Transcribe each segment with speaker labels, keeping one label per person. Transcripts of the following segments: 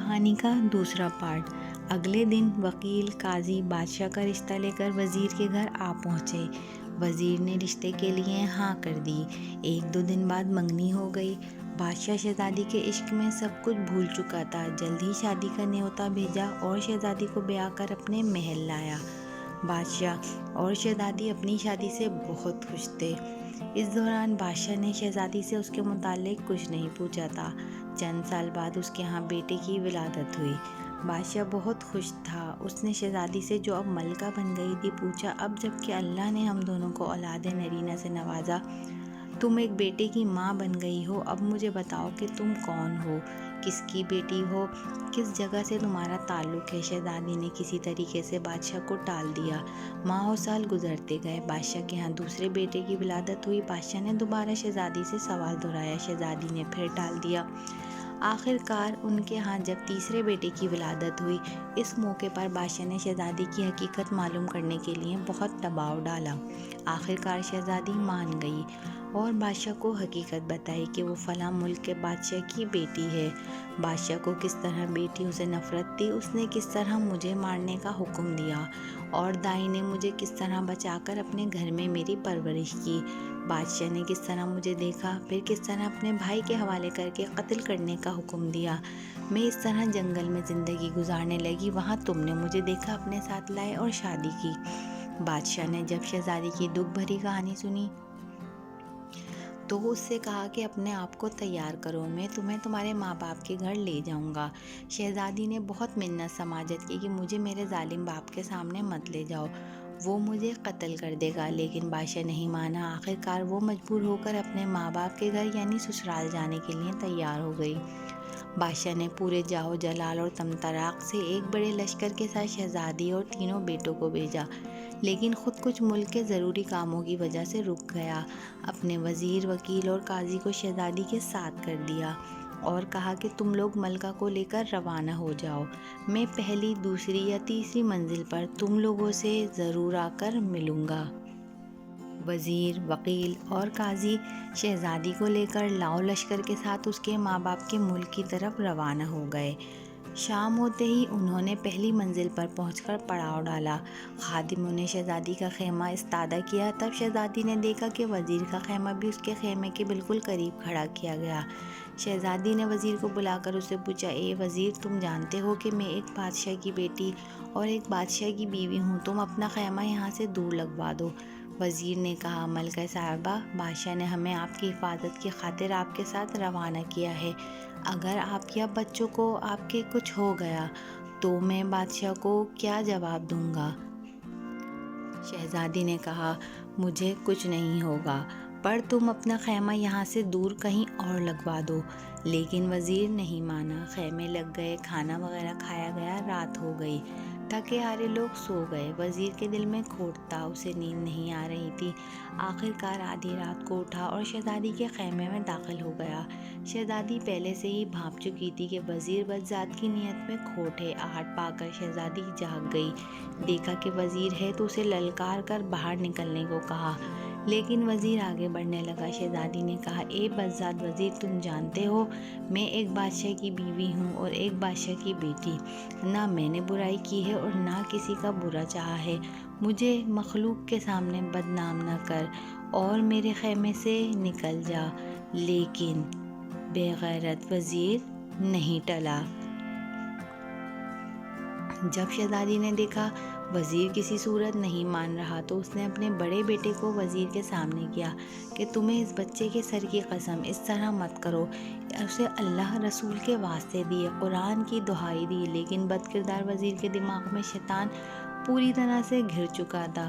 Speaker 1: کہانی کا دوسرا پارٹ۔ اگلے دن وکیل قاضی بادشاہ کا رشتہ لے کر وزیر کے گھر آ پہنچے۔ وزیر نے رشتے کے لیے ہاں کر دی۔ 1-2 دن بعد منگنی ہو گئی۔ بادشاہ شہزادی کے عشق میں سب کچھ بھول چکا تھا۔ جلد ہی شادی کا نیوتا بھیجا اور شہزادی کو بیاہ کر اپنے محل لایا۔ بادشاہ اور شہزادی اپنی شادی سے بہت خوش تھے۔ اس دوران بادشاہ نے شہزادی سے اس کے متعلق کچھ نہیں پوچھا تھا۔ چند سال بعد اس کے ہاں بیٹے کی ولادت ہوئی۔ بادشاہ بہت خوش تھا۔ اس نے شہزادی سے، جو اب ملکہ بن گئی تھی، پوچھا، اب جب کہ اللہ نے ہم دونوں کو اولاد نرینہ سے نوازا، تم ایک بیٹے کی ماں بن گئی ہو، اب مجھے بتاؤ کہ تم کون ہو، کس کی بیٹی ہو، کس جگہ سے تمہارا تعلق ہے؟ شہزادی نے کسی طریقے سے بادشاہ کو ٹال دیا۔ ماہ و سال گزرتے گئے۔ بادشاہ کے ہاں دوسرے بیٹے کی ولادت ہوئی۔ بادشاہ نے دوبارہ شہزادی سے سوال دہرایا۔ شہزادی نے پھر ٹال دیا۔ آخر کار ان کے ہاں جب تیسرے بیٹے کی ولادت ہوئی، اس موقع پر بادشاہ نے شہزادی کی حقیقت معلوم کرنے کے لیے بہت دباؤ ڈالا۔ آخر کار شہزادی مان گئی اور بادشاہ کو حقیقت بتائی کہ وہ فلاں ملک کے بادشاہ کی بیٹی ہے۔ بادشاہ کو کس طرح بیٹیوں سے نفرت تھی، اس نے کس طرح مجھے مارنے کا حکم دیا اور دائی نے مجھے کس طرح بچا کر اپنے گھر میں میری پرورش کی۔ بادشاہ نے کس طرح مجھے دیکھا، پھر کس طرح اپنے بھائی کے حوالے کر کے قتل کرنے کا حکم دیا۔ میں اس طرح جنگل میں زندگی گزارنے لگی، وہاں تم نے مجھے دیکھا، اپنے ساتھ لائے اور شادی کی۔ بادشاہ نے جب شہزادی کی دکھ بھری کہانی سنی تو اس سے کہا کہ اپنے آپ کو تیار کرو، میں تمہیں تمہارے ماں باپ کے گھر لے جاؤں گا۔ شہزادی نے بہت منت سماجت کی کہ مجھے میرے ظالم باپ کے سامنے مت لے جاؤ، وہ مجھے قتل کر دے گا، لیکن بادشاہ نہیں مانا۔ آخر کار وہ مجبور ہو کر اپنے ماں باپ کے گھر یعنی سسرال جانے کے لیے تیار ہو گئی۔ بادشاہ نے پورے جاہ و جلال اور طمطراق سے ایک بڑے لشکر کے ساتھ شہزادی اور تینوں بیٹوں کو بھیجا، لیکن خود کچھ ملک کے ضروری کاموں کی وجہ سے رک گیا۔ اپنے وزیر، وکیل اور قاضی کو شہزادی کے ساتھ کر دیا اور کہا کہ تم لوگ ملکہ کو لے کر روانہ ہو جاؤ، میں پہلی، دوسری یا تیسری منزل پر تم لوگوں سے ضرور آ کر ملوں گا۔ وزیر، وکیل اور قاضی شہزادی کو لے کر لاؤ لشکر کے ساتھ اس کے ماں باپ کے ملک کی طرف روانہ ہو گئے۔ شام ہوتے ہی انہوں نے پہلی منزل پر پہنچ کر پڑاؤ ڈالا۔ خادموں نے شہزادی کا خیمہ استادہ کیا۔ تب شہزادی نے دیکھا کہ وزیر کا خیمہ بھی اس کے خیمے کے بالکل قریب کھڑا کیا گیا۔ شہزادی نے وزیر کو بلا کر اس سے پوچھا، اے وزیر، تم جانتے ہو کہ میں ایک بادشاہ کی بیٹی اور ایک بادشاہ کی بیوی ہوں، تم اپنا خیمہ یہاں سے دور لگوا دو۔ وزیر نے کہا، ملکہ صاحبہ، بادشاہ نے ہمیں آپ کی حفاظت کی خاطر آپ کے ساتھ روانہ کیا ہے۔ اگر آپ یا بچوں کو آپ کے کچھ ہو گیا تو میں بادشاہ کو کیا جواب دوں گا؟ شہزادی نے کہا، مجھے کچھ نہیں ہوگا، پر تم اپنا خیمہ یہاں سے دور کہیں اور لگوا دو۔ لیکن وزیر نہیں مانا۔ خیمے لگ گئے، کھانا وغیرہ کھایا گیا، رات ہو گئی، تھکے ہارے لوگ سو گئے۔ وزیر کے دل میں کھوٹ تھا، اسے نیند نہیں آ رہی تھی۔ آخر کار آدھی رات کو اٹھا اور شہزادی کے خیمے میں داخل ہو گیا۔ شہزادی پہلے سے ہی بھانپ چکی تھی کہ وزیر بدذات کی نیت میں کھوٹ ہے۔ آہٹ پا کر شہزادی جاگ گئی۔ دیکھا کہ وزیر ہے تو اسے للکار کر باہر نکلنے کو کہا، لیکن وزیر آگے بڑھنے لگا۔ شہزادی نے کہا، اے بدذات وزیر، تم جانتے ہو میں ایک بادشاہ کی بیوی ہوں اور ایک بادشاہ کی بیٹی، نہ میں نے برائی کی ہے اور نہ کسی کا برا چاہا ہے، مجھے مخلوق کے سامنے بدنام نہ کر اور میرے خیمے سے نکل جا۔ لیکن بے غیرت وزیر نہیں ٹلا۔ جب شہزادی نے دیکھا وزیر کسی صورت نہیں مان رہا تو اس نے اپنے بڑے بیٹے کو وزیر کے سامنے کیا کہ تمہیں اس بچے کے سر کی قسم، اس طرح مت کرو، اسے اللہ رسول کے واسطے دیے، قرآن کی دہائی دی۔ لیکن بد کردار وزیر کے دماغ میں شیطان پوری طرح سے گھر چکا تھا۔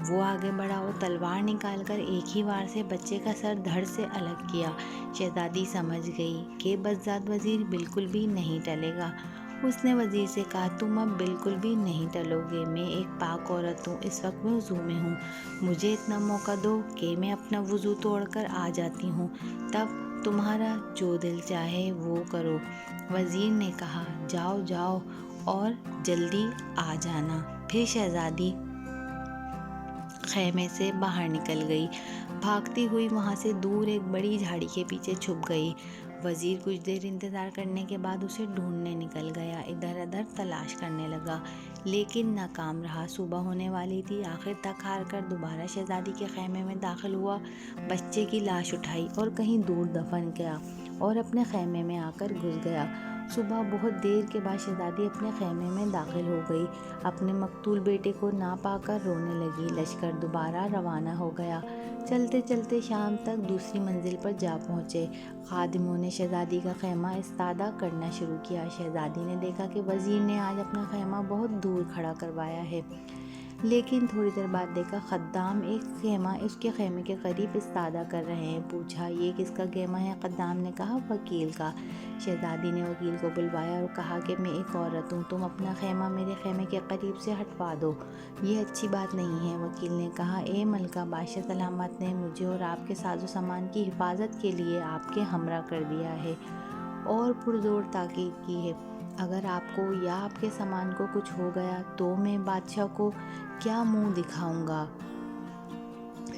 Speaker 1: وہ آگے بڑھا اور تلوار نکال کر ایک ہی وار سے بچے کا سر دھڑ سے الگ کیا۔ شہزادی سمجھ گئی کہ بدذات وزیر بالکل بھی نہیں ٹلے گا۔ اس نے وزیر سے کہا، تم اب بالکل بھی نہیں ٹلو گے، میں ایک پاک عورت ہوں، اس وقت میں وضو میں ہوں، مجھے اتنا موقع دو کہ میں اپنا وضو توڑ کر آ جاتی ہوں، تب تمہارا جو دل چاہے وہ کرو۔ وزیر نے کہا، جاؤ جاؤ اور جلدی آ جانا۔ پھر شہزادی خیمے سے باہر نکل گئی، بھاگتی ہوئی وہاں سے دور ایک بڑی جھاڑی کے پیچھے چھپ گئی۔ وزیر کچھ دیر انتظار کرنے کے بعد اسے ڈھونڈنے نکل گیا، ادھر ادھر تلاش کرنے لگا لیکن ناکام رہا۔ صبح ہونے والی تھی، آخر تک ہار کر دوبارہ شہزادی کے خیمے میں داخل ہوا، بچے کی لاش اٹھائی اور کہیں دور دفن کیا اور اپنے خیمے میں آ کر گھس گیا۔ صبح بہت دیر کے بعد شہزادی اپنے خیمے میں داخل ہو گئی، اپنے مقتول بیٹے کو نہ پا کر رونے لگی۔ لشکر دوبارہ روانہ ہو گیا، چلتے چلتے شام تک دوسری منزل پر جا پہنچے۔ خادموں نے شہزادی کا خیمہ استادہ کرنا شروع کیا۔ شہزادی نے دیکھا کہ وزیر نے آج اپنا خیمہ بہت دور کھڑا کروایا ہے، لیکن تھوڑی دیر بعد دیکھا خدام ایک خیمہ اس کے خیمے کے قریب استادہ کر رہے ہیں۔ پوچھا یہ کس کا خیمہ ہے؟ خدام نے کہا وکیل کا۔ شہزادی نے وکیل کو بلوایا اور کہا کہ میں ایک عورت ہوں، تم اپنا خیمہ میرے خیمے کے قریب سے ہٹوا دو، یہ اچھی بات نہیں ہے۔ وکیل نے کہا اے ملکہ، بادشاہ سلامت نے مجھے اور آپ کے ساز و سامان کی حفاظت کے لیے آپ کے ہمراہ کر دیا ہے اور پرزور تاکید کی ہے۔ اگر آپ کو یا آپ کے سامان کو کچھ ہو گیا تو میں بادشاہ کو کیا منہ دکھاؤں گا؟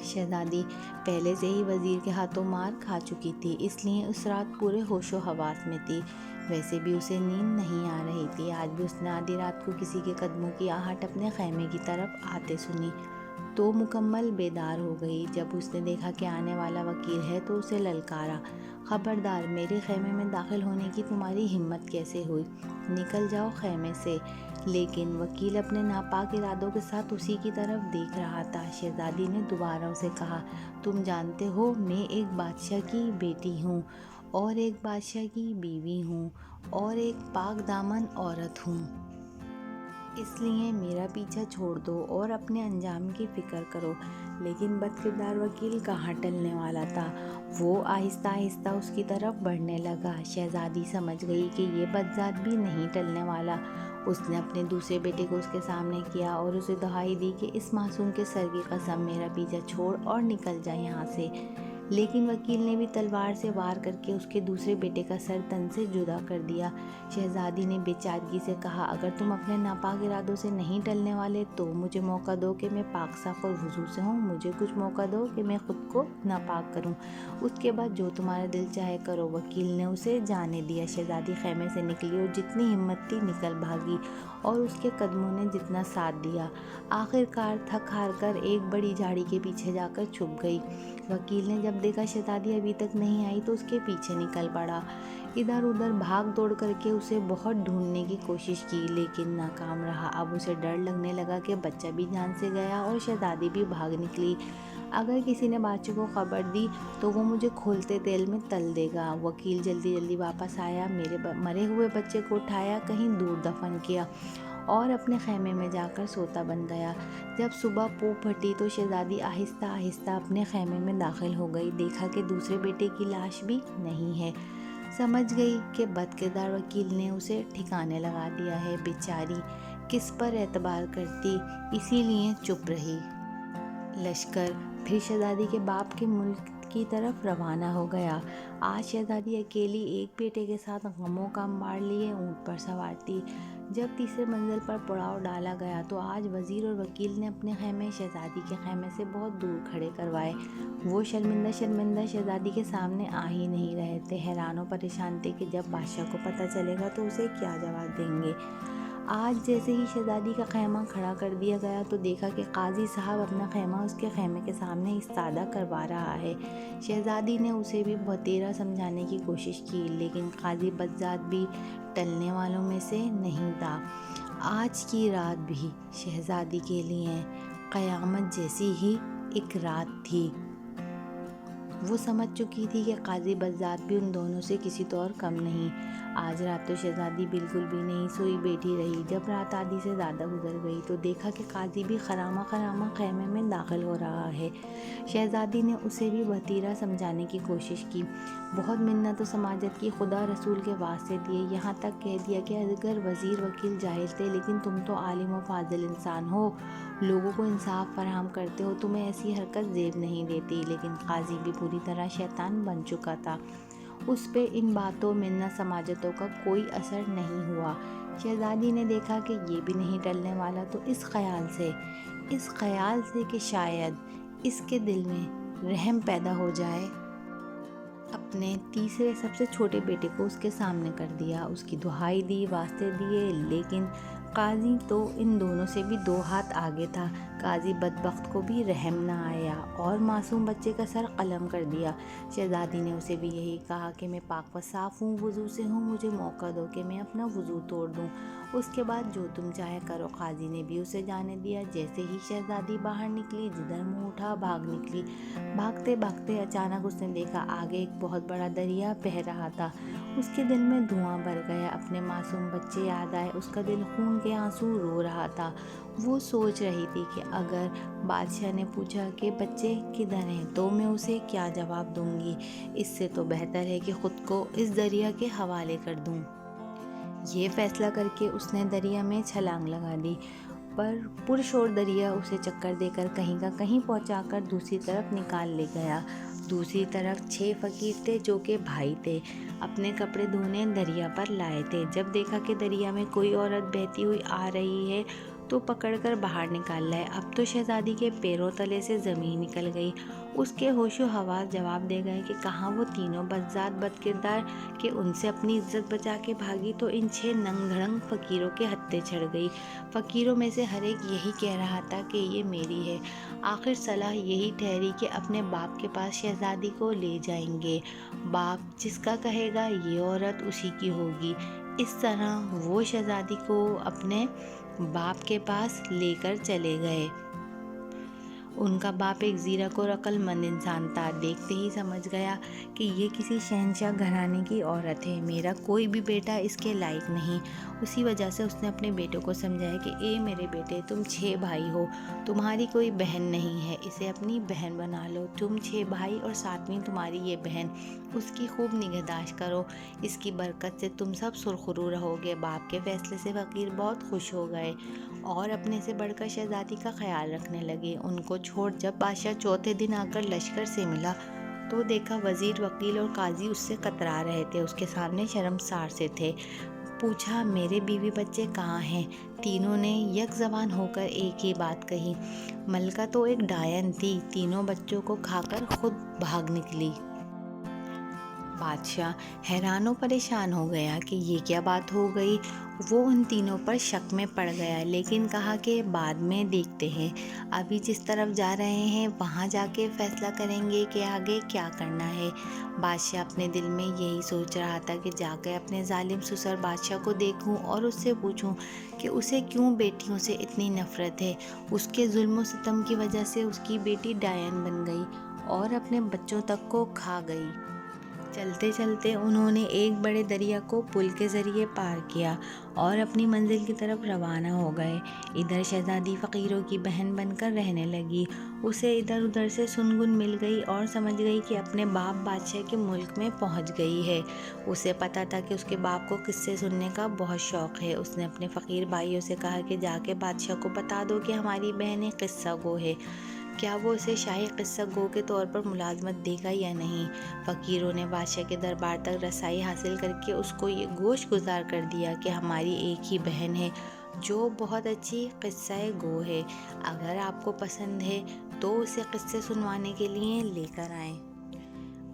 Speaker 1: شہزادی پہلے سے ہی وزیر کے ہاتھوں مار کھا چکی تھی، اس لیے اس رات پورے ہوش و حواس میں تھی۔ ویسے بھی اسے نیند نہیں آ رہی تھی، آج بھی اس نے آدھی رات کو کسی کے قدموں کی آہٹ اپنے خیمے کی طرف آتے سنی تو مکمل بیدار ہو گئی۔ جب اس نے دیکھا کہ آنے والا وکیل ہے تو اسے للکارا، خبردار، میرے خیمے میں داخل ہونے کی تمہاری ہمت کیسے ہوئی؟ نکل جاؤ خیمے سے۔ لیکن وکیل اپنے ناپاک ارادوں کے ساتھ اسی کی طرف دیکھ رہا تھا۔ شہزادی نے دوبارہ اسے کہا تم جانتے ہو میں ایک بادشاہ کی بیٹی ہوں اور ایک بادشاہ کی بیوی ہوں اور ایک پاک دامن عورت ہوں، اس لیے میرا پیچھا چھوڑ دو اور اپنے انجام کی فکر کرو۔ لیکن بد کردار وکیل کہاں ٹلنے والا تھا، وہ آہستہ آہستہ اس کی طرف بڑھنے لگا۔ شہزادی سمجھ گئی کہ یہ بدذات بھی نہیں ٹلنے والا۔ اس نے اپنے دوسرے بیٹے کو اس کے سامنے کیا اور اسے دہائی دی کہ اس معصوم کے سر کی قسم، میرا پیچھا چھوڑ اور نکل جا یہاں سے۔ لیکن وکیل نے بھی تلوار سے وار کر کے اس کے دوسرے بیٹے کا سر تن سے جدا کر دیا۔ شہزادی نے بے چارگی سے کہا اگر تم اپنے ناپاک ارادوں سے نہیں ٹلنے والے تو مجھے موقع دو کہ میں پاک صاف اور وضو سے ہوں، مجھے کچھ موقع دو کہ میں خود کو ناپاک کروں، اس کے بعد جو تمہارا دل چاہے کرو۔ وکیل نے اسے جانے دیا۔ شہزادی خیمے سے نکلی اور جتنی ہمت تھی نکل بھاگی اور اس کے قدموں نے جتنا ساتھ دیا، آخر کار تھک ہار کر ایک بڑی جھاڑی کے پیچھے جا کر چھپ گئی۔ وکیل نے جب دیکھا شہزادی ابھی تک نہیں آئی تو اس کے پیچھے نکل پڑا، ادھر ادھر بھاگ دوڑ کر کے اسے بہت ڈھونڈنے کی کوشش کی لیکن ناکام رہا۔ اب اسے ڈر لگنے لگا کہ بچہ بھی جان سے گیا اور شہزادی بھی بھاگ نکلی، اگر کسی نے بادشاہ کو خبر دی تو وہ مجھے کھولتے تیل میں تل دے گا۔ وکیل جلدی جلدی واپس آیا، میرے مرے ہوئے بچے کو اٹھایا، کہیں دور دفن کیا اور اپنے خیمے میں جا کر سوتا بن گیا۔ جب صبح پھٹی تو شہزادی آہستہ آہستہ اپنے خیمے میں داخل ہو گئی، دیکھا کہ دوسرے بیٹے کی لاش بھی نہیں ہے۔ سمجھ گئی کہ بد کردار وکیل نے اسے ٹھکانے لگا دیا ہے، بیچاری کس پر اعتبار کرتی، اسی لیے چپ رہی۔ لشکر پھر شہزادی کے باپ کے ملک کی طرف روانہ ہو گیا۔ آج شہزادی اکیلی ایک بیٹے کے ساتھ غموں کا انبار لیے اونٹ پر سوار تھی۔ جب تیسرے منزل پر پڑاؤ ڈالا گیا تو آج وزیر اور وکیل نے اپنے خیمے شہزادی کے خیمے سے بہت دور کھڑے کروائے۔ وہ شرمندہ شرمندہ شہزادی کے سامنے آ ہی نہیں رہے تھے، حیران و پریشان تھے کہ جب بادشاہ کو پتہ چلے گا تو اسے کیا جواب دیں گے۔ آج جیسے ہی شہزادی کا خیمہ کھڑا کر دیا گیا تو دیکھا کہ قاضی صاحب اپنا خیمہ اس کے خیمے کے سامنے استادہ کروا رہا ہے۔ شہزادی نے اسے بھی بہتیرا سمجھانے کی کوشش کی لیکن قاضی بدذات بھی ٹلنے والوں میں سے نہیں تھا۔ آج کی رات بھی شہزادی کے لیے قیامت جیسی ہی ایک رات تھی۔ وہ سمجھ چکی تھی کہ قاضی بدذات بھی ان دونوں سے کسی طور کم نہیں۔ آج رات تو شہزادی بالکل بھی نہیں سوئی، بیٹھی رہی۔ جب رات آدھی سے زیادہ گزر گئی تو دیکھا کہ قاضی بھی خرامہ خرامہ خیمے میں داخل ہو رہا ہے۔ شہزادی نے اسے بھی بہتیرا سمجھانے کی کوشش کی، بہت منت و سماجت کی، خدا رسول کے واسطے دیے، یہاں تک کہہ دیا کہ اگر وزیر وکیل جاہل تھے لیکن تم تو عالم و فاضل انسان ہو، لوگوں کو انصاف فراہم کرتے ہو، تمہیں ایسی حرکت زیب نہیں دیتی۔ لیکن قاضی بھی پوری طرح شیطان بن چکا تھا، اس پہ ان باتوں منت سماجتوں کا کوئی اثر نہیں ہوا۔ شہزادی نے دیکھا کہ یہ بھی نہیں ٹلنے والا تو اس خیال سے اس خیال سے کہ شاید اس کے دل میں رحم پیدا ہو جائے، اپنے تیسرے سب سے چھوٹے بیٹے کو اس کے سامنے کر دیا، اس کی دہائی دی، واسطے دیے، لیکن قاضی تو ان دونوں سے بھی 2 ہاتھ آگے تھا۔ قاضی بدبخت کو بھی رحم نہ آیا اور معصوم بچے کا سر قلم کر دیا۔ شہزادی نے اسے بھی یہی کہا کہ میں پاک و صاف ہوں، وضو سے ہوں، مجھے موقع دو کہ میں اپنا وضو توڑ دوں، اس کے بعد جو تم چاہے کرو۔ قاضی نے بھی اسے جانے دیا۔ جیسے ہی شہزادی باہر نکلی، جدھر منہ اٹھا بھاگ نکلی۔ بھاگتے بھاگتے اچانک اس نے دیکھا آگے ایک بہت بڑا دریا بہہ رہا تھا۔ اس کے دل میں دھواں بھر گیا، اپنے معصوم بچے یاد آئے، اس کا دل خون کے آنسو رو رہا تھا۔ وہ سوچ رہی تھی کہ اگر بادشاہ نے پوچھا کہ بچے کدھر ہیں تو میں اسے کیا جواب دوں گی، اس سے تو بہتر ہے کہ خود کو اس دریا کے حوالے کر دوں۔ یہ فیصلہ کر کے اس نے دریا میں چھلانگ لگا دی، پر پرشور دریا اسے چکر دے کر کہیں کا کہیں پہنچا کر دوسری طرف نکال لے گیا۔ دوسری طرف 6 فقیر تھے جو کہ بھائی تھے، اپنے کپڑے دھونے دریا پر لائے تھے۔ جب دیکھا کہ دریا میں کوئی عورت بہتی ہوئی آ رہی ہے تو پکڑ کر باہر نکال لائے۔ اب تو شہزادی کے پیروں تلے سے زمین نکل گئی۔ اس کے ہوش و حواس جواب دے گئے کہ کہاں وہ تینوں بدذات بد کردار کہ ان سے اپنی عزت بچا کے بھاگی تو ان 6 ننگ دھڑنگ فقیروں کے ہتھے چڑھ گئی۔ فقیروں میں سے ہر ایک یہی کہہ رہا تھا کہ یہ میری ہے۔ آخر صلاح یہی ٹھہری کہ اپنے باپ کے پاس شہزادی کو لے جائیں گے، باپ جس کا کہے گا یہ عورت اسی کی ہوگی۔ اس طرح وہ شہزادی کو اپنے باپ کے پاس لے کر چلے گئے۔ ان کا باپ ایک زیرک اور عقل مند انسان تھا، دیکھتے ہی سمجھ گیا کہ یہ کسی شہنشاہ گھرانے کی عورت ہے، میرا کوئی بھی بیٹا اس کے لائق نہیں۔ اسی وجہ سے اس نے اپنے بیٹوں کو سمجھایا کہ اے میرے بیٹے، تم 6 بھائی ہو، تمہاری کوئی بہن نہیں ہے، اسے اپنی بہن بنا لو۔ تم 6 بھائی اور 7ویں تمہاری یہ بہن، اس کی خوب نگہداشت کرو، اس کی برکت سے تم سب سرخرو رہو گے۔ باپ کے فیصلے سے فقیر بہت خوش ہو گئے اور اپنے سے بڑھ کر شہزادی کا خیال رکھنے لگے۔ ان کو چھوڑ جب بادشاہ چوتھے دن آ کر لشکر سے ملا تو دیکھا وزیر، وکیل اور قاضی اس سے کترا رہے تھے، اس کے سامنے شرمسار سے تھے۔ پوچھا میرے بیوی بچے کہاں ہیں؟ تینوں نے یک زبان ہو کر ایک ہی بات کہی، ملکہ تو ایک ڈائن تھی، تینوں بچوں کو کھا کر خود بھاگ نکلی۔ بادشاہ حیران و پریشان ہو گیا کہ یہ کیا بات ہو گئی۔ وہ ان تینوں پر شک میں پڑ گیا، لیکن کہا کہ بعد میں دیکھتے ہیں، ابھی جس طرف جا رہے ہیں وہاں جا کے فیصلہ کریں گے کہ آگے کیا کرنا ہے۔ بادشاہ اپنے دل میں یہی سوچ رہا تھا کہ جا کے اپنے ظالم سسر بادشاہ کو دیکھوں اور اس سے پوچھوں کہ اسے کیوں بیٹیوں سے اتنی نفرت ہے۔ اس کے ظلم و ستم کی وجہ سے اس کی بیٹی ڈائن بن گئی اور اپنے بچوں تک کو کھا گئی۔ چلتے چلتے انہوں نے ایک بڑے دریا کو پل کے ذریعے پار کیا اور اپنی منزل کی طرف روانہ ہو گئے۔ ادھر شہزادی فقیروں کی بہن بن کر رہنے لگی۔ اسے ادھر ادھر سے سنگن مل گئی اور سمجھ گئی کہ اپنے باپ بادشاہ کے ملک میں پہنچ گئی ہے۔ اسے پتا تھا کہ اس کے باپ کو قصے سننے کا بہت شوق ہے۔ اس نے اپنے فقیر بھائیوں سے کہا کہ جا کے بادشاہ کو بتا دو کہ ہماری بہن ایک قصہ گو ہے، کیا وہ اسے شاہی قصہ گو کے طور پر ملازمت دے گا یا نہیں۔ فقیروں نے بادشاہ کے دربار تک رسائی حاصل کر کے اس کو یہ گوش گزار کر دیا کہ ہماری ایک ہی بہن ہے جو بہت اچھی قصہ گو ہے، اگر آپ کو پسند ہے تو اسے قصے سنوانے کے لیے لے کر آئیں۔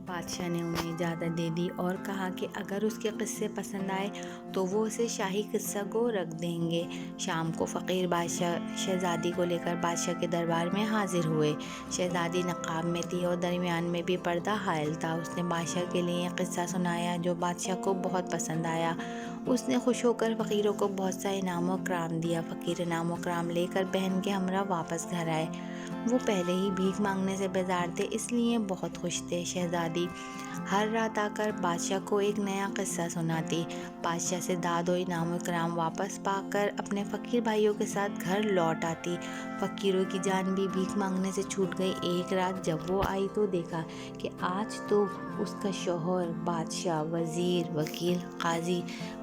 Speaker 1: بادشاہ نے انہیں اجازت دے دی اور کہا کہ اگر اس کے قصے پسند آئے تو وہ اسے شاہی قصہ گو رکھ دیں گے۔ شام کو فقیر بادشاہ شہزادی کو لے کر بادشاہ کے دربار میں حاضر ہوئے۔ شہزادی نقاب میں تھی اور درمیان میں بھی پردہ حائل تھا۔ اس نے بادشاہ کے لیے قصہ سنایا جو بادشاہ کو بہت پسند آیا۔ اس نے خوش ہو کر فقیروں کو بہت سا انعام و اکرام دیا۔ فقیر انعام و اکرام لے کر بہن کے ہمراہ واپس گھر آئے۔ وہ پہلے ہی بھیک مانگنے سے بیزار تھے، اس لیے بہت خوش تھے۔ شہزادی ہر رات آ کر بادشاہ کو ایک نیا قصہ سناتی۔ بادشاہ سے داد و انعام و اکرام واپس پا کر اپنے فقیر بھائیوں کے ساتھ گھر لوٹ آتی۔ فقیروں کی جان بھی بھیک مانگنے سے چھوٹ گئی۔ ایک رات جب وہ آئی تو دیکھا کہ آج تو اس کا شوہر، بادشاہ، وزیر، وکیل، قاضی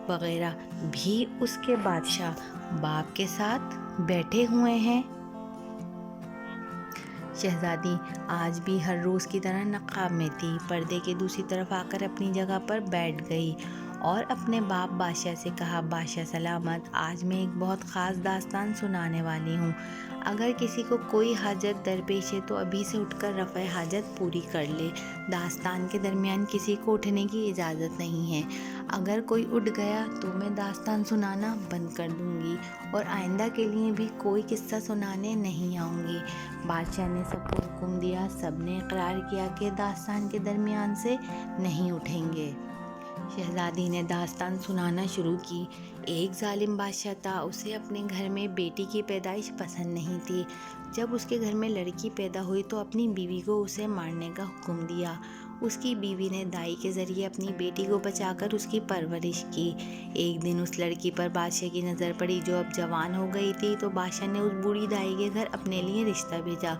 Speaker 1: وغیرہ بھی اس کے بادشاہ باپ کے ساتھ بیٹھے ہوئے ہیں۔ شہزادی آج بھی ہر روز کی طرح نقاب میں تھی، پردے کے دوسری طرف آ کر اپنی جگہ پر بیٹھ گئی اور اپنے باپ بادشاہ سے کہا، بادشاہ سلامت، آج میں ایک بہت خاص داستان سنانے والی ہوں۔ اگر کسی کو کوئی حاجت درپیش ہے تو ابھی سے اٹھ کر رفع حاجت پوری کر لے۔ داستان کے درمیان کسی کو اٹھنے کی اجازت نہیں ہے۔ اگر کوئی اٹھ گیا تو میں داستان سنانا بند کر دوں گی اور آئندہ کے لیے بھی کوئی قصہ سنانے نہیں آؤں گی۔ بادشاہ نے سب کو حکم دیا، سب نے اقرار کیا کہ داستان کے درمیان سے نہیں اٹھیں گے۔ شہزادی نے داستان سنانا شروع کی۔ ایک ظالم بادشاہ تھا، اسے اپنے گھر میں بیٹی کی پیدائش پسند نہیں تھی۔ جب اس کے گھر میں لڑکی پیدا ہوئی تو اپنی بیوی کو اسے مارنے کا حکم دیا۔ اس کی بیوی نے دائی کے ذریعے اپنی بیٹی کو بچا کر اس کی پرورش کی۔ ایک دن اس لڑکی پر بادشاہ کی نظر پڑی جو اب جوان ہو گئی تھی، تو بادشاہ نے اس بوڑھی دائی کے گھر اپنے لیے رشتہ بھیجا،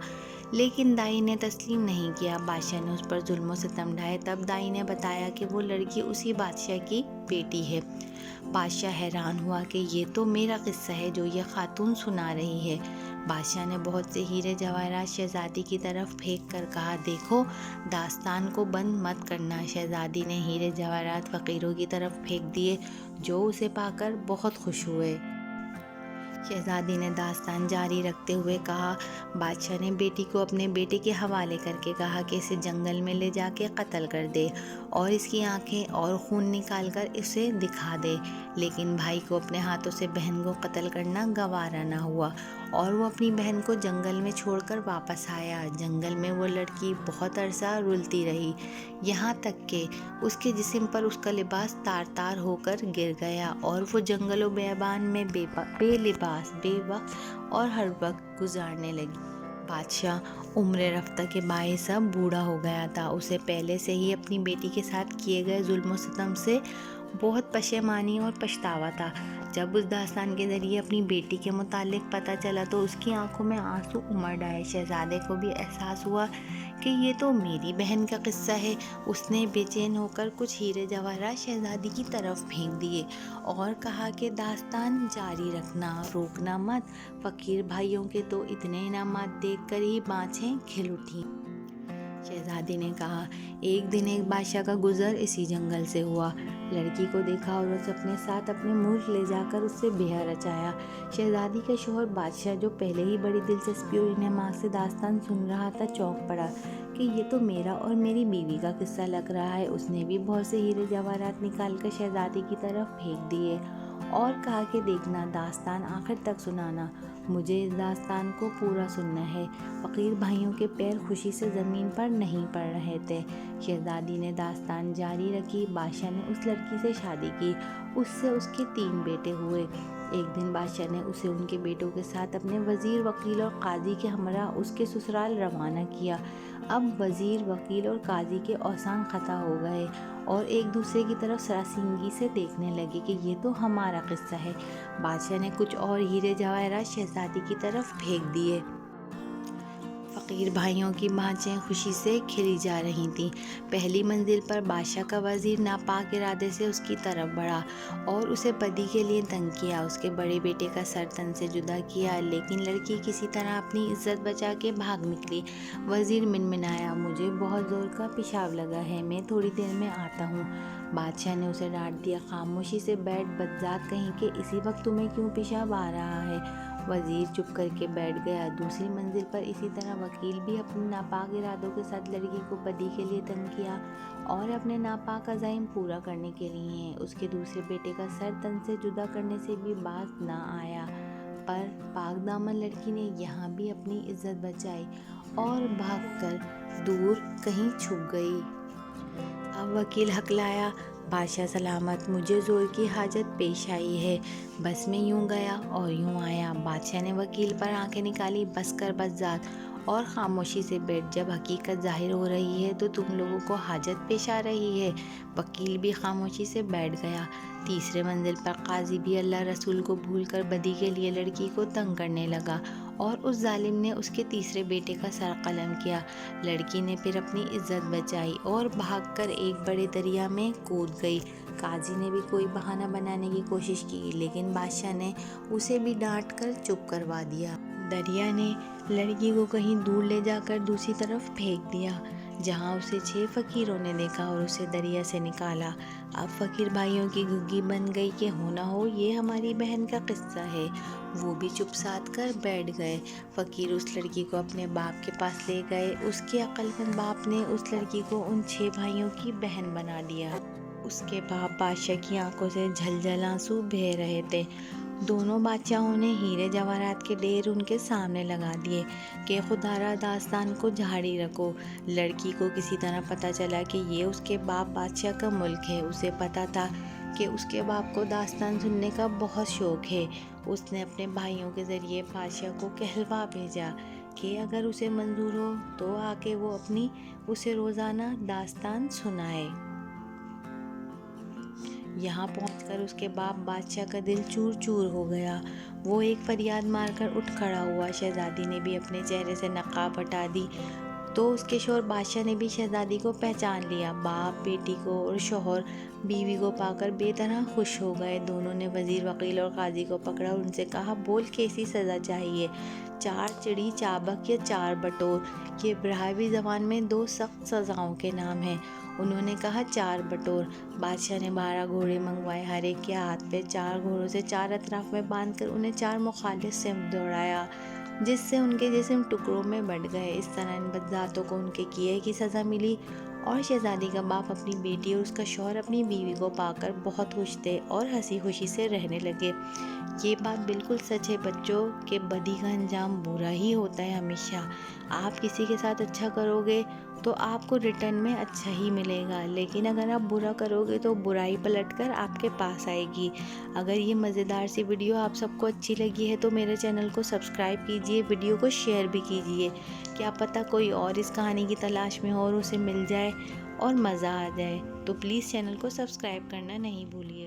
Speaker 1: لیکن دائی نے تسلیم نہیں کیا۔ بادشاہ نے اس پر ظلم و ستم ڈھائے، تب دائی نے بتایا کہ وہ لڑکی اسی بادشاہ کی بیٹی ہے۔ بادشاہ حیران ہوا کہ یہ تو میرا قصہ ہے جو یہ خاتون سنا رہی ہے۔ بادشاہ نے بہت سے ہیرے جواہرات شہزادی کی طرف پھینک کر کہا، دیکھو، داستان کو بند مت کرنا۔ شہزادی نے ہیرے جواہرات فقیروں کی طرف پھینک دیے، جو اسے پا کر بہت خوش ہوئے۔ شہزادی نے داستان جاری رکھتے ہوئے کہا، بادشاہ نے بیٹی کو اپنے بیٹے کے حوالے کر کے کہا کہ اسے جنگل میں لے جا کے قتل کر دے اور اس کی آنکھیں اور خون نکال کر اسے دکھا دے، لیکن بھائی کو اپنے ہاتھوں سے بہن کو قتل کرنا گوارا نہ ہوا اور وہ اپنی بہن کو جنگل میں چھوڑ کر واپس آیا۔ جنگل میں وہ لڑکی بہت عرصہ رلتی رہی، یہاں تک کہ اس کے جسم پر اس کا لباس تار تار ہو کر گر گیا اور وہ جنگل و بیابان میں بے لباس، بے وقت اور ہر وقت گزارنے لگی۔ بادشاہ عمر رفتہ کے باعث اب بوڑھا ہو گیا تھا۔ اسے پہلے سے ہی اپنی بیٹی کے ساتھ کیے گئے ظلم و ستم سے بہت پشیمانی اور پچھتاوا تھا۔ جب اس داستان کے ذریعے اپنی بیٹی کے متعلق پتہ چلا تو اس کی آنکھوں میں آنسو امڑ آئے۔ شہزادے کو بھی احساس ہوا کہ یہ تو میری بہن کا قصہ ہے۔ اس نے بے چین ہو کر کچھ ہیرے جواہرات شہزادی کی طرف پھینک دیے اور کہا کہ داستان جاری رکھنا، روکنا مت۔ فقیر بھائیوں کے تو اتنے انعامات دیکھ کر ہی بانجھیں کھل اٹھیں۔ شہزادی نے کہا، ایک دن ایک بادشاہ کا گزر اسی جنگل سے ہوا۔ لڑکی کو دیکھا اور اسے اپنے ساتھ اپنے ملک لے جا کر اس سے بیاہ رچایا۔ شہزادی کا شوہر بادشاہ، جو پہلے ہی بڑی دلچسپی اور انہماک سے داستان سن رہا تھا، چونک پڑا کہ یہ تو میرا اور میری بیوی کا قصہ لگ رہا ہے۔ اس نے بھی بہت سے ہیرے جواہرات نکال کر شہزادی کی طرف پھینک دیے اور کہا کہ دیکھنا، داستان آخر تک سنانا، مجھے اس داستان کو پورا سننا ہے۔ فقیر بھائیوں کے پیر خوشی سے زمین پر نہیں پڑ رہے تھے۔ شہزادی نے داستان جاری رکھی۔ بادشاہ نے اس لڑکی سے شادی کی، اس سے اس کے 3 بیٹے ہوئے۔ ایک دن بادشاہ نے اسے ان کے بیٹوں کے ساتھ اپنے وزیر، وکیل اور قاضی کے ہمراہ اس کے سسرال روانہ کیا۔ اب وزیر، وکیل اور قاضی کے اوسان خطا ہو گئے اور ایک دوسرے کی طرف سراسیمگی سے دیکھنے لگے کہ یہ تو ہمارا قصہ ہے۔ بادشاہ نے کچھ اور ہیرے جواہرات شہزادی کی طرف پھینک دیے۔ فقیر بھائیوں کی بانجھیں خوشی سے کھلی جا رہی تھیں۔ پہلی منزل پر بادشاہ کا وزیر ناپاک ارادے سے اس کی طرف بڑھا اور اسے بدی کے لیے تنگ کیا۔ اس کے بڑے بیٹے کا سر تن سے جدا کیا، لیکن لڑکی کسی طرح اپنی عزت بچا کے بھاگ نکلی۔ وزیر منمنایا، مجھے بہت زور کا پیشاب لگا ہے، میں تھوڑی دیر میں آتا ہوں۔ بادشاہ نے اسے ڈانٹ دیا، خاموشی سے بیٹھ، بدذات کہیں کہ اسی وقت تمہیں کیوں پیشاب آ رہا ہے؟ وزیر چپ کر کے بیٹھ گیا۔ دوسری منزل پر اسی طرح وکیل بھی اپنے ناپاک ارادوں کے ساتھ لڑکی کو بدی کے لیے تنگ کیا اور اپنے ناپاک عزائم پورا کرنے کے لیے اس کے دوسرے بیٹے کا سر تن سے جدا کرنے سے بھی باز نہ آیا۔ پر پاک دامن لڑکی نے یہاں بھی اپنی عزت بچائی اور بھاگ کر دور کہیں چھپ گئی۔ اب وکیل ہکلایا، بادشاہ سلامت، مجھے زور کی حاجت پیش آئی ہے، بس میں یوں گیا اور یوں آیا۔ بادشاہ نے وکیل پر آنکھیں نکالی، بس کر بدذات، اور خاموشی سے بیٹھ، جب حقیقت ظاہر ہو رہی ہے تو تم لوگوں کو حاجت پیش آ رہی ہے۔ وکیل بھی خاموشی سے بیٹھ گیا۔ تیسرے منزل پر قاضی بھی اللہ رسول کو بھول کر بدی کے لیے لڑکی کو تنگ کرنے لگا اور اس ظالم نے اس کے تیسرے بیٹے کا سر قلم کیا۔ لڑکی نے پھر اپنی عزت بچائی اور بھاگ کر ایک بڑے دریا میں کود گئی۔ قاضی نے بھی کوئی بہانہ بنانے کی کوشش کی، لیکن بادشاہ نے اسے بھی ڈانٹ کر چپ کروا دیا۔ دریا نے لڑکی کو کہیں دور لے جا کر دوسری طرف پھینک دیا۔ جہاں اسے 6 فقیروں نے دیکھا اور اسے دریا سے نکالا۔ اب فقیر بھائیوں کی گھگی بن گئی کہ ہو نہ ہو یہ ہماری بہن کا قصہ ہے۔ وہ بھی چپ سادھ کر بیٹھ گئے۔ فقیر اس لڑکی کو اپنے باپ کے پاس لے گئے۔ اس کے عقل مند باپ نے اس لڑکی کو ان 6 بھائیوں کی بہن بنا دیا۔ اس کے باپ بادشاہ کی آنکھوں سے جھلجھل آنسو بہہ رہے تھے۔ دونوں بادشاہوں نے ہیرے جواہرات کے ڈھیر ان کے سامنے لگا دیے کہ خدارا داستان کو جاری رکھو۔ لڑکی کو کسی طرح پتہ چلا کہ یہ اس کے باپ بادشاہ کا ملک ہے۔ اسے پتہ تھا کہ اس کے باپ کو داستان سننے کا بہت شوق ہے۔ اس نے اپنے بھائیوں کے ذریعے بادشاہ کو کہلوا بھیجا کہ اگر اسے منظور ہو تو آ کے وہ اسے روزانہ داستان سنائے۔ یہاں پہنچ کر اس کے باپ بادشاہ کا دل چور چور ہو گیا۔ وہ ایک فریاد مار کر اٹھ کھڑا ہوا۔ شہزادی نے بھی اپنے چہرے سے نقاب ہٹا دی تو اس کے شوہر بادشاہ نے بھی شہزادی کو پہچان لیا۔ باپ بیٹی کو اور شوہر بیوی کو پا کر بے طرح خوش ہو گئے۔ دونوں نے وزیر، وکیل اور قاضی کو پکڑا اور ان سے کہا بول کیسی سزا چاہیے؟ 4 چڑی چابک یا 4 بٹور؟ یہ براہوی زبان میں 2 سخت سزاؤں کے نام ہیں۔ انہوں نے کہا 4 بٹور۔ بادشاہ نے 12 گھوڑے منگوائے۔ ہر ایک کے ہاتھ پہ 4 گھوڑوں سے 4 اطراف میں باندھ کر انہیں 4 مخالف سمت دوڑایا، جس سے ان کے جسم ٹکڑوں میں بٹ گئے۔ اس طرح ان بدذاتوں کو ان کے کیے کی سزا ملی اور شہزادی کا باپ اپنی بیٹی اور اس کا شوہر اپنی بیوی کو پا کر بہت خوش تھے اور ہنسی خوشی سے رہنے لگے۔ یہ بات بالکل سچ ہے بچوں کہ بدی کا انجام برا ہی ہوتا ہے ہمیشہ۔ آپ کسی کے ساتھ اچھا کرو گے تو آپ کو ریٹرن میں اچھا ہی ملے گا، لیکن اگر آپ برا کرو گے تو برائی پلٹ کر آپ کے پاس آئے گی۔ اگر یہ مزیدار سی ویڈیو آپ سب کو اچھی لگی ہے تو میرے چینل کو سبسکرائب کیجئے، ویڈیو کو شیئر بھی کیجئے۔ کیا پتہ کوئی اور اس کہانی کی تلاش میں ہو اور اسے مل جائے اور مزہ آ جائے، تو پلیز چینل کو سبسکرائب کرنا نہیں بھولیے۔